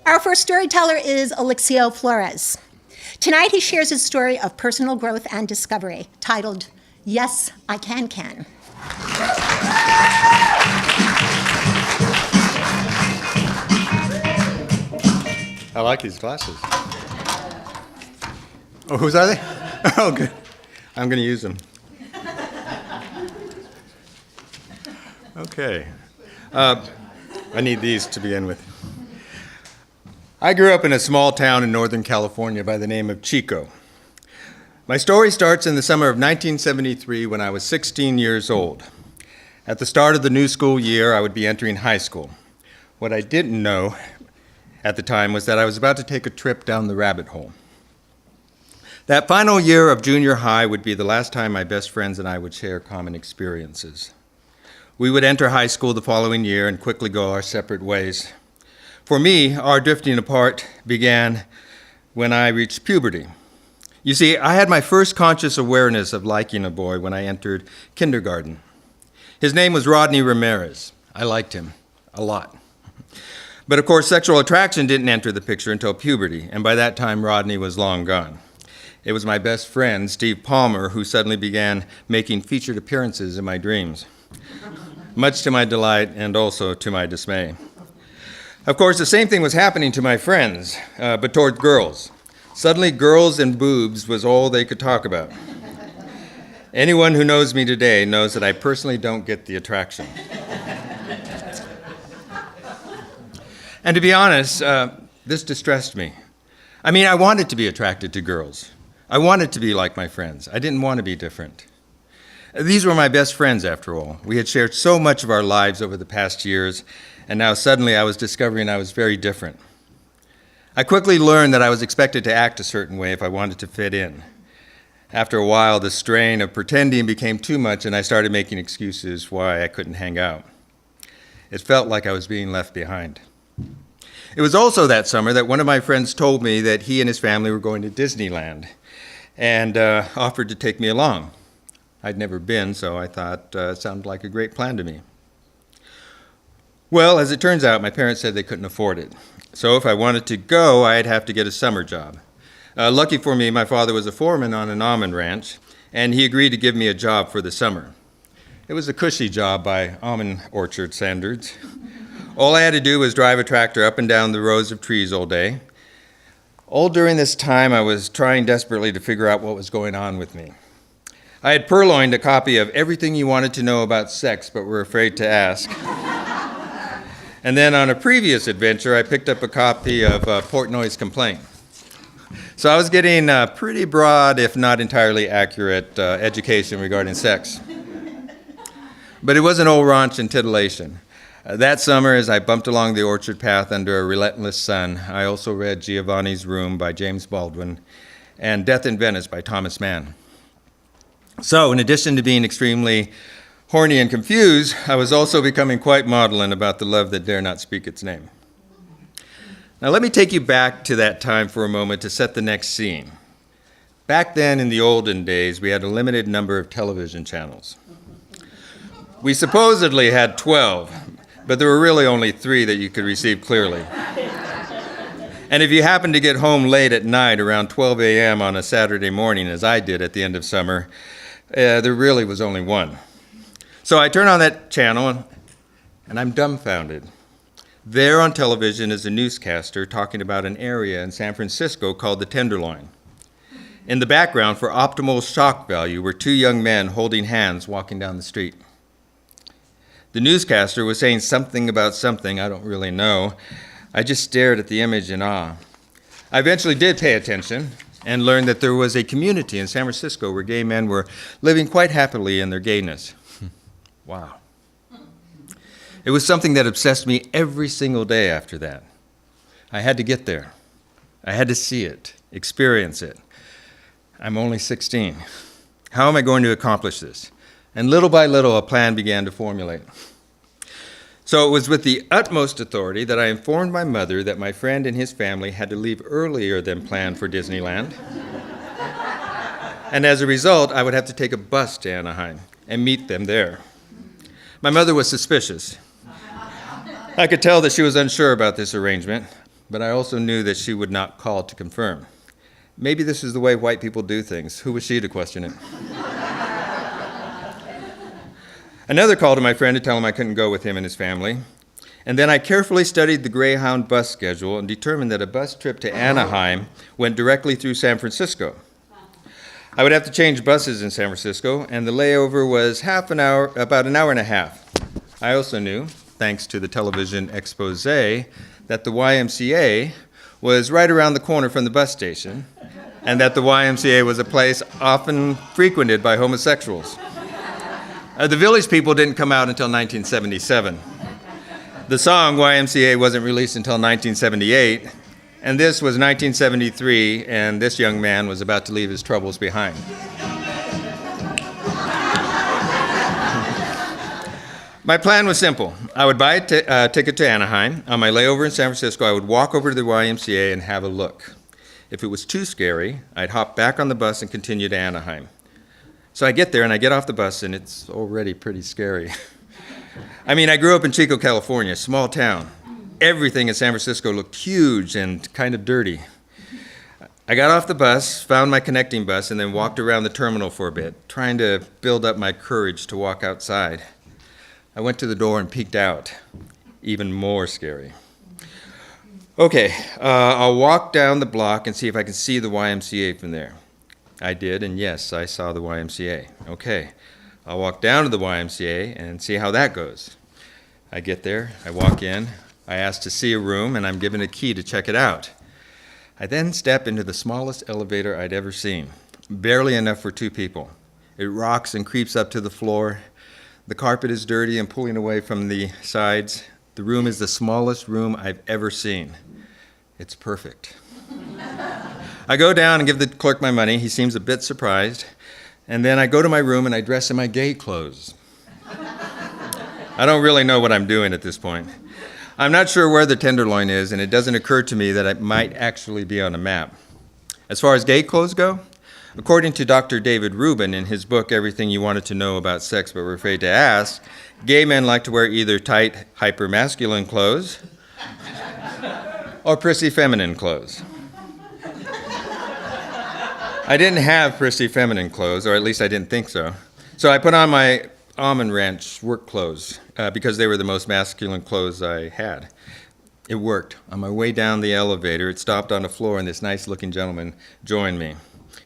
Our first storyteller is Elixeo Flores. Tonight he shares his story of personal growth and discovery, titled, Yes, I Can. I like these glasses. Oh, whose are they? Oh, good. I'm going to use them. Okay. I need these to begin with. I grew up in a small town in Northern California by the name of Chico. My story starts in the summer of 1973 when I was 16 years old. At the start of the new school year, I would be entering high school. What I didn't know at the time was that I was about to take a trip down the rabbit hole. That final year of junior high would be the last time my best friends and I would share common experiences. We would enter high school the following year and quickly go our separate ways. For me, our drifting apart began when I reached puberty. You see, I had my first conscious awareness of liking a boy when I entered kindergarten. His name was Rodney Ramirez. I liked him a lot. But of course, sexual attraction didn't enter the picture until puberty, and by that time, Rodney was long gone. It was my best friend, Steve Palmer, who suddenly began making featured appearances in my dreams, much to my delight and also to my dismay. Of course, the same thing was happening to my friends, but toward girls. Suddenly, girls and boobs was all they could talk about. Anyone who knows me today knows that I personally don't get the attraction. And to be honest, this distressed me. I mean, I wanted to be attracted to girls. I wanted to be like my friends. I didn't want to be different. These were my best friends, after all. We had shared so much of our lives over the past years, and now suddenly I was discovering I was very different. I quickly learned that I was expected to act a certain way if I wanted to fit in. After a while, the strain of pretending became too much, and I started making excuses why I couldn't hang out. It felt like I was being left behind. It was also that summer that one of my friends told me that he and his family were going to Disneyland and offered to take me along. I'd never been, so I thought it sounded like a great plan to me. Well, as it turns out, my parents said they couldn't afford it. So if I wanted to go, I'd have to get a summer job. Lucky for me, my father was a foreman on an almond ranch, and he agreed to give me a job for the summer. It was a cushy job by almond orchard standards. All I had to do was drive a tractor up and down the rows of trees all day. All during this time, I was trying desperately to figure out what was going on with me. I had purloined a copy of Everything You Wanted to Know About Sex, but were afraid to ask. And then on a previous adventure, I picked up a copy of Portnoy's Complaint. So I was getting a pretty broad, if not entirely accurate, education regarding sex. But it wasn't all raunch and titillation. That summer, as I bumped along the orchard path under a relentless sun, I also read Giovanni's Room by James Baldwin and Death in Venice by Thomas Mann. So, in addition to being extremely horny and confused, I was also becoming quite maudlin about the love that dare not speak its name. Now, let me take you back to that time for a moment to set the next scene. Back then, in the olden days, we had a limited number of television channels. We supposedly had 12, but there were really only 3 that you could receive clearly. And if you happened to get home late at night around 12 a.m. on a Saturday morning, as I did at the end of summer, there really was only 1. So I turn on that channel, and I'm dumbfounded. There on television is a newscaster talking about an area in San Francisco called the Tenderloin. In the background, for optimal shock value, were 2 young men holding hands walking down the street. The newscaster was saying something about something, I don't really know. I just stared at the image in awe. I eventually did pay attention and learned that there was a community in San Francisco where gay men were living quite happily in their gayness. Wow. It was something that obsessed me every single day after that. I had to get there. I had to see it, experience it. I'm only 16. How am I going to accomplish this? And little by little, a plan began to formulate. So it was with the utmost authority that I informed my mother that my friend and his family had to leave earlier than planned for Disneyland. And as a result, I would have to take a bus to Anaheim and meet them there. My mother was suspicious. I could tell that she was unsure about this arrangement, but I also knew that she would not call to confirm. Maybe this is the way white people do things. Who was she to question it? Another call to my friend to tell him I couldn't go with him and his family. And then I carefully studied the Greyhound bus schedule and determined that a bus trip to Anaheim went directly through San Francisco. I would have to change buses in San Francisco, and the layover was about an hour and a half. I also knew, thanks to the television expose, that the YMCA was right around the corner from the bus station, and that the YMCA was a place often frequented by homosexuals. The Village People didn't come out until 1977. The song YMCA wasn't released until 1978, and this was 1973, and this young man was about to leave his troubles behind. My plan was simple. I would buy a ticket to Anaheim. On my layover in San Francisco, I would walk over to the YMCA and have a look. If it was too scary, I'd hop back on the bus and continue to Anaheim. So I get there and I get off the bus, and it's already pretty scary. I mean, I grew up in Chico, California, a small town. Everything in San Francisco looked huge and kind of dirty. I got off the bus, found my connecting bus, and then walked around the terminal for a bit, trying to build up my courage to walk outside. I went to the door and peeked out. Even more scary. Okay, I'll walk down the block and see if I can see the YMCA from there. I did, and yes, I saw the YMCA. Okay, I'll walk down to the YMCA and see how that goes. I get there, I walk in, I ask to see a room, and I'm given a key to check it out. I then step into the smallest elevator I'd ever seen, barely enough for 2 people. It rocks and creeps up to the floor. The carpet is dirty and pulling away from the sides. The room is the smallest room I've ever seen. It's perfect. I go down and give the clerk my money. He seems a bit surprised. And then I go to my room and I dress in my gay clothes. I don't really know what I'm doing at this point. I'm not sure where the Tenderloin is, and it doesn't occur to me that it might actually be on a map. As far as gay clothes go, according to Dr. David Rubin in his book, Everything You Wanted to Know About Sex But Were Afraid to Ask, gay men like to wear either tight, hyper-masculine clothes or prissy feminine clothes. I didn't have prissy feminine clothes, or at least I didn't think so. So I put on my Almond Ranch work clothes because they were the most masculine clothes I had. It worked. On my way down the elevator, it stopped on the floor, and this nice-looking gentleman joined me.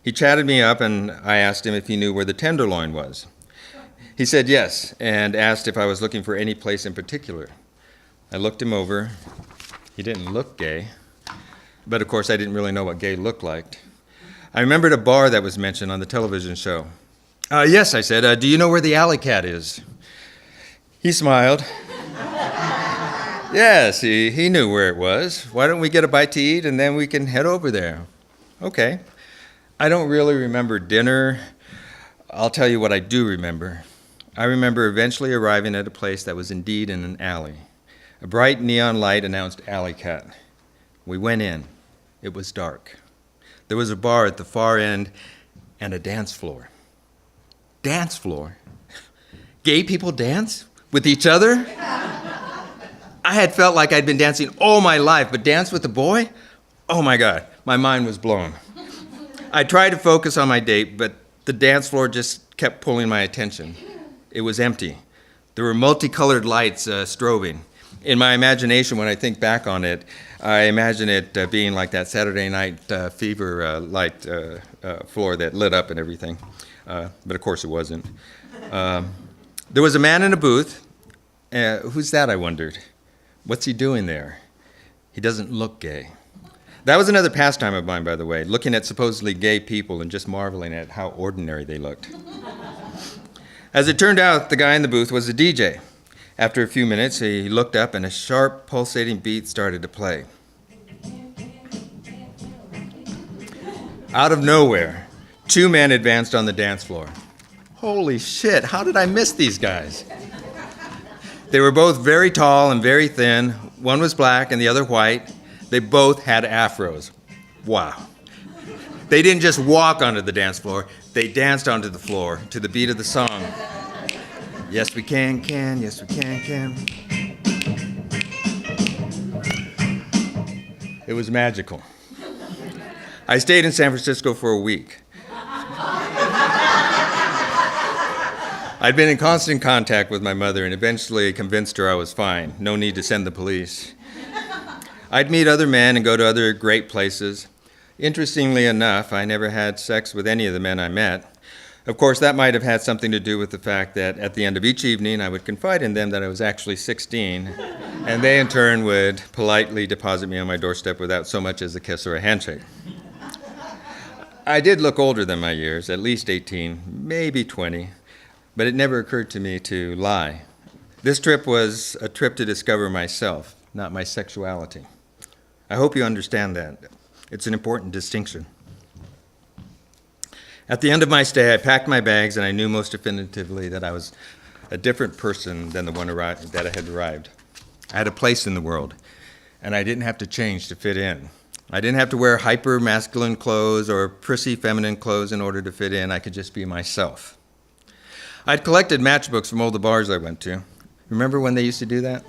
He chatted me up, and I asked him if he knew where the Tenderloin was. He said yes, and asked if I was looking for any place in particular. I looked him over. He didn't look gay, but of course I didn't really know what gay looked like. I remembered a bar that was mentioned on the television show. Yes, I said, do you know where the Alley Cat is? He smiled. Yes, he knew where it was. Why don't we get a bite to eat and then we can head over there? Okay. I don't really remember dinner. I'll tell you what I do remember. I remember eventually arriving at a place that was indeed in an alley. A bright neon light announced Alley Cat. We went in. It was dark. There was a bar at the far end and a dance floor. Dance floor? Gay people dance with each other? I had felt like I'd been dancing all my life, but dance with a boy? Oh my God, my mind was blown. I tried to focus on my date, but the dance floor just kept pulling my attention. It was empty. There were multicolored lights strobing. In my imagination, when I think back on it, I imagine it being like that Saturday Night Fever light floor that lit up and everything. But of course it wasn't. There was a man in a booth. Who's that, I wondered? What's he doing there? He doesn't look gay. That was another pastime of mine, by the way, looking at supposedly gay people and just marveling at how ordinary they looked. As it turned out, the guy in the booth was a DJ. After a few minutes, he looked up and a sharp, pulsating beat started to play. Out of nowhere, 2 men advanced on the dance floor. Holy shit, how did I miss these guys? They were both very tall and very thin. One was black and the other white. They both had afros. Wow. They didn't just walk onto the dance floor, they danced onto the floor to the beat of the song. Yes, we can, yes, we can. It was magical. I stayed in San Francisco for a week. I'd been in constant contact with my mother and eventually convinced her I was fine. No need to send the police. I'd meet other men and go to other great places. Interestingly enough, I never had sex with any of the men I met. Of course, that might have had something to do with the fact that at the end of each evening, I would confide in them that I was actually 16, and they in turn would politely deposit me on my doorstep without so much as a kiss or a handshake. I did look older than my years, at least 18, maybe 20, but it never occurred to me to lie. This trip was a trip to discover myself, not my sexuality. I hope you understand that. It's an important distinction. At the end of my stay, I packed my bags, and I knew most definitively that I was a different person than the one that I had arrived. I had a place in the world, and I didn't have to change to fit in. I didn't have to wear hyper-masculine clothes or prissy feminine clothes in order to fit in. I could just be myself. I'd collected matchbooks from all the bars I went to. Remember when they used to do that?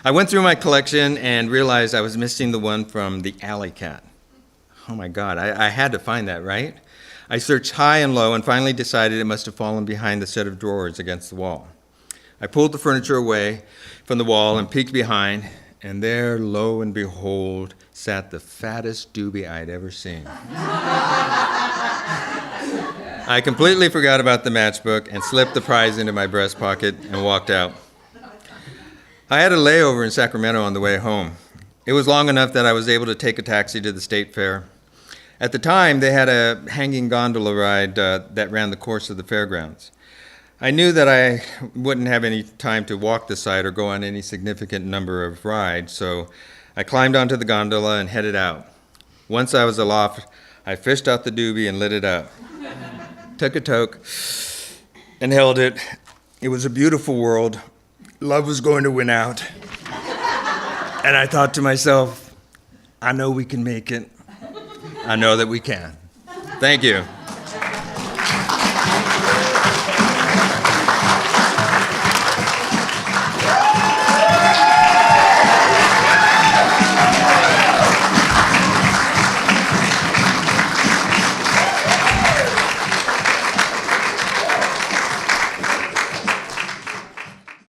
I went through my collection and realized I was missing the one from the Alley Cat. Oh my God, I had to find that, right? I searched high and low and finally decided it must have fallen behind the set of drawers against the wall. I pulled the furniture away from the wall and peeked behind, and there, lo and behold, sat the fattest doobie I'd ever seen. I completely forgot about the matchbook and slipped the prize into my breast pocket and walked out. I had a layover in Sacramento on the way home. It was long enough that I was able to take a taxi to the State Fair. At the time, they had a hanging gondola ride that ran the course of the fairgrounds. I knew that I wouldn't have any time to walk the site or go on any significant number of rides, so I climbed onto the gondola and headed out. Once I was aloft, I fished out the doobie and lit it up. Took a toke and held it. It was a beautiful world. Love was going to win out. And I thought to myself, I know we can make it. I know that we can. Thank you.